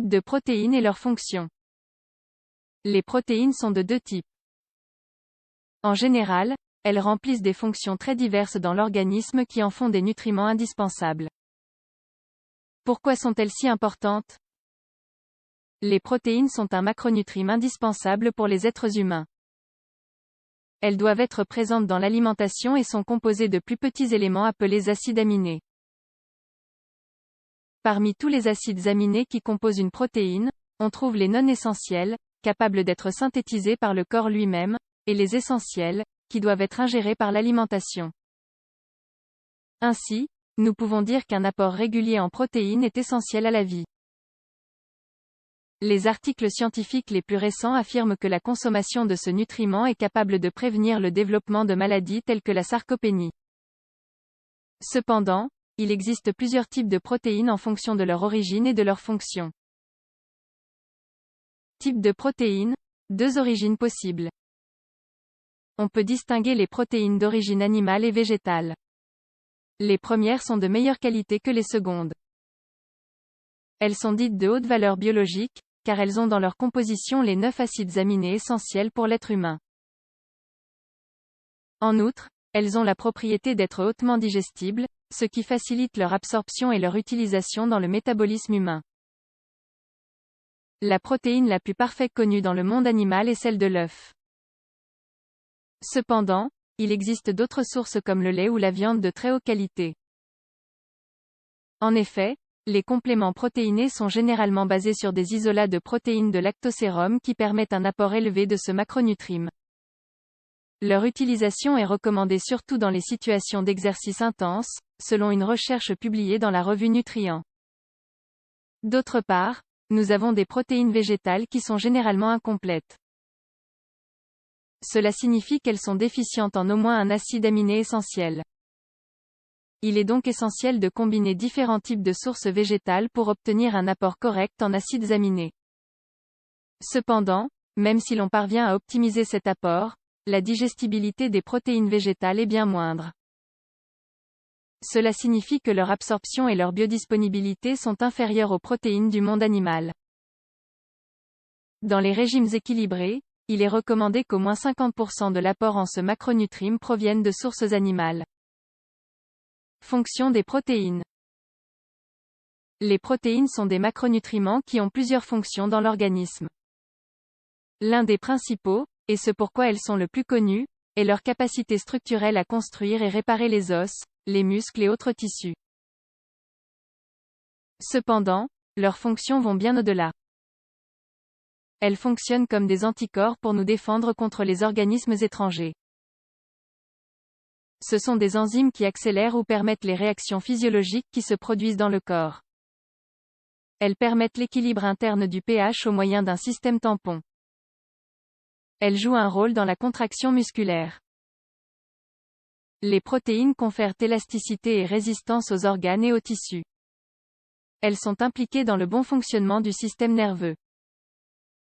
Types de protéines et leurs fonctions. Les protéines sont de deux types. En général, elles remplissent des fonctions très diverses dans l'organisme qui en font des nutriments indispensables. Pourquoi sont-elles si importantes? Les protéines sont un macronutriment indispensable pour les êtres humains. Elles doivent être présentes dans l'alimentation et sont composées de plus petits éléments appelés acides aminés. Parmi tous les acides aminés qui composent une protéine, on trouve les non essentiels, capables d'être synthétisés par le corps lui-même, et les essentiels, qui doivent être ingérés par l'alimentation. Ainsi, nous pouvons dire qu'un apport régulier en protéines est essentiel à la vie. Les articles scientifiques les plus récents affirment que la consommation de ce nutriment est capable de prévenir le développement de maladies telles que la sarcopénie. Cependant, il existe plusieurs types de protéines en fonction de leur origine et de leur fonction. Type de protéines, deux origines possibles. On peut distinguer les protéines d'origine animale et végétale. Les premières sont de meilleure qualité que les secondes. Elles sont dites de haute valeur biologique, car elles ont dans leur composition les 9 acides aminés essentiels pour l'être humain. En outre, elles ont la propriété d'être hautement digestibles, ce qui facilite leur absorption et leur utilisation dans le métabolisme humain. La protéine la plus parfaite connue dans le monde animal est celle de l'œuf. Cependant, il existe d'autres sources comme le lait ou la viande de très haute qualité. En effet, les compléments protéinés sont généralement basés sur des isolats de protéines de lactosérum qui permettent un apport élevé de ce macronutriment. Leur utilisation est recommandée surtout dans les situations d'exercice intense, selon une recherche publiée dans la revue Nutrients. D'autre part, nous avons des protéines végétales qui sont généralement incomplètes. Cela signifie qu'elles sont déficientes en au moins un acide aminé essentiel. Il est donc essentiel de combiner différents types de sources végétales pour obtenir un apport correct en acides aminés. Cependant, même si l'on parvient à optimiser cet apport, la digestibilité des protéines végétales est bien moindre. Cela signifie que leur absorption et leur biodisponibilité sont inférieures aux protéines du monde animal. Dans les régimes équilibrés, il est recommandé qu'au moins 50% de l'apport en ce macronutriment provienne de sources animales. Fonction des protéines. Les protéines sont des macronutriments qui ont plusieurs fonctions dans l'organisme. L'un des principaux, et ce pourquoi elles sont le plus connues, est leur capacité structurelle à construire et réparer les os, les muscles et autres tissus. Cependant, leurs fonctions vont bien au-delà. Elles fonctionnent comme des anticorps pour nous défendre contre les organismes étrangers. Ce sont des enzymes qui accélèrent ou permettent les réactions physiologiques qui se produisent dans le corps. Elles permettent l'équilibre interne du pH au moyen d'un système tampon. Elles jouent un rôle dans la contraction musculaire. Les protéines confèrent élasticité et résistance aux organes et aux tissus. Elles sont impliquées dans le bon fonctionnement du système nerveux.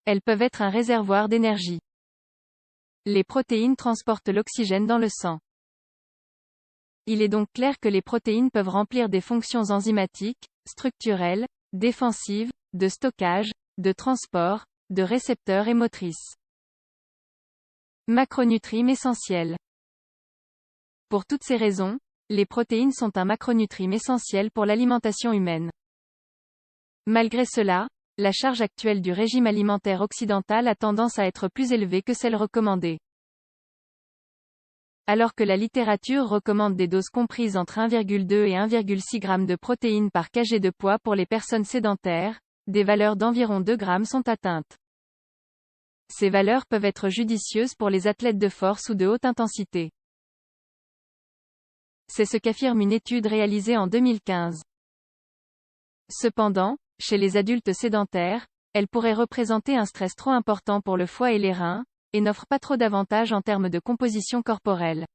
Elles peuvent être un réservoir d'énergie. Les protéines transportent l'oxygène dans le sang. Il est donc clair que les protéines peuvent remplir des fonctions enzymatiques, structurelles, défensives, de stockage, de transport, de récepteurs et motrices. Macronutriments essentiels. Pour toutes ces raisons, les protéines sont un macronutriment essentiel pour l'alimentation humaine. Malgré cela, la charge actuelle du régime alimentaire occidental a tendance à être plus élevée que celle recommandée. Alors que la littérature recommande des doses comprises entre 1,2 et 1,6 g de protéines par kg de poids pour les personnes sédentaires, des valeurs d'environ 2 g sont atteintes. Ces valeurs peuvent être judicieuses pour les athlètes de force ou de haute intensité. C'est ce qu'affirme une étude réalisée en 2015. Cependant, chez les adultes sédentaires, elles pourraient représenter un stress trop important pour le foie et les reins, et n'offrent pas trop d'avantages en termes de composition corporelle.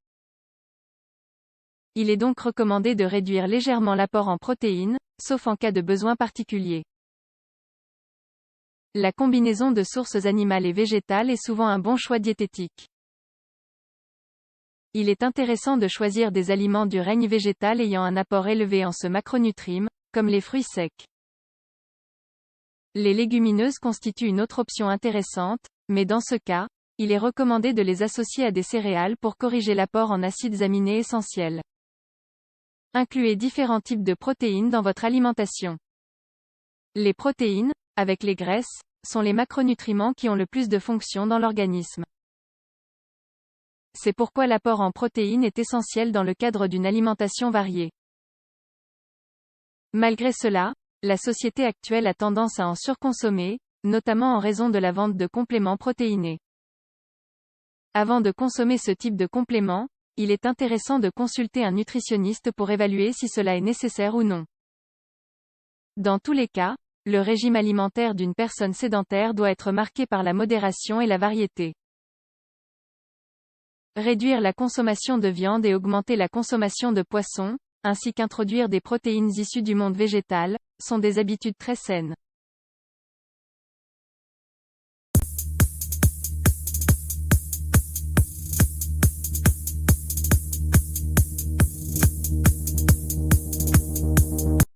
Il est donc recommandé de réduire légèrement l'apport en protéines, sauf en cas de besoin particulier. La combinaison de sources animales et végétales est souvent un bon choix diététique. Il est intéressant de choisir des aliments du règne végétal ayant un apport élevé en ce macronutriment, comme les fruits secs. Les légumineuses constituent une autre option intéressante, mais dans ce cas, il est recommandé de les associer à des céréales pour corriger l'apport en acides aminés essentiels. Incluez différents types de protéines dans votre alimentation. Les protéines, avec les graisses, sont les macronutriments qui ont le plus de fonctions dans l'organisme. C'est pourquoi l'apport en protéines est essentiel dans le cadre d'une alimentation variée. Malgré cela, la société actuelle a tendance à en surconsommer, notamment en raison de la vente de compléments protéinés. Avant de consommer ce type de complément, il est intéressant de consulter un nutritionniste pour évaluer si cela est nécessaire ou non. Dans tous les cas, le régime alimentaire d'une personne sédentaire doit être marqué par la modération et la variété. Réduire la consommation de viande et augmenter la consommation de poisson, ainsi qu'introduire des protéines issues du monde végétal, sont des habitudes très saines.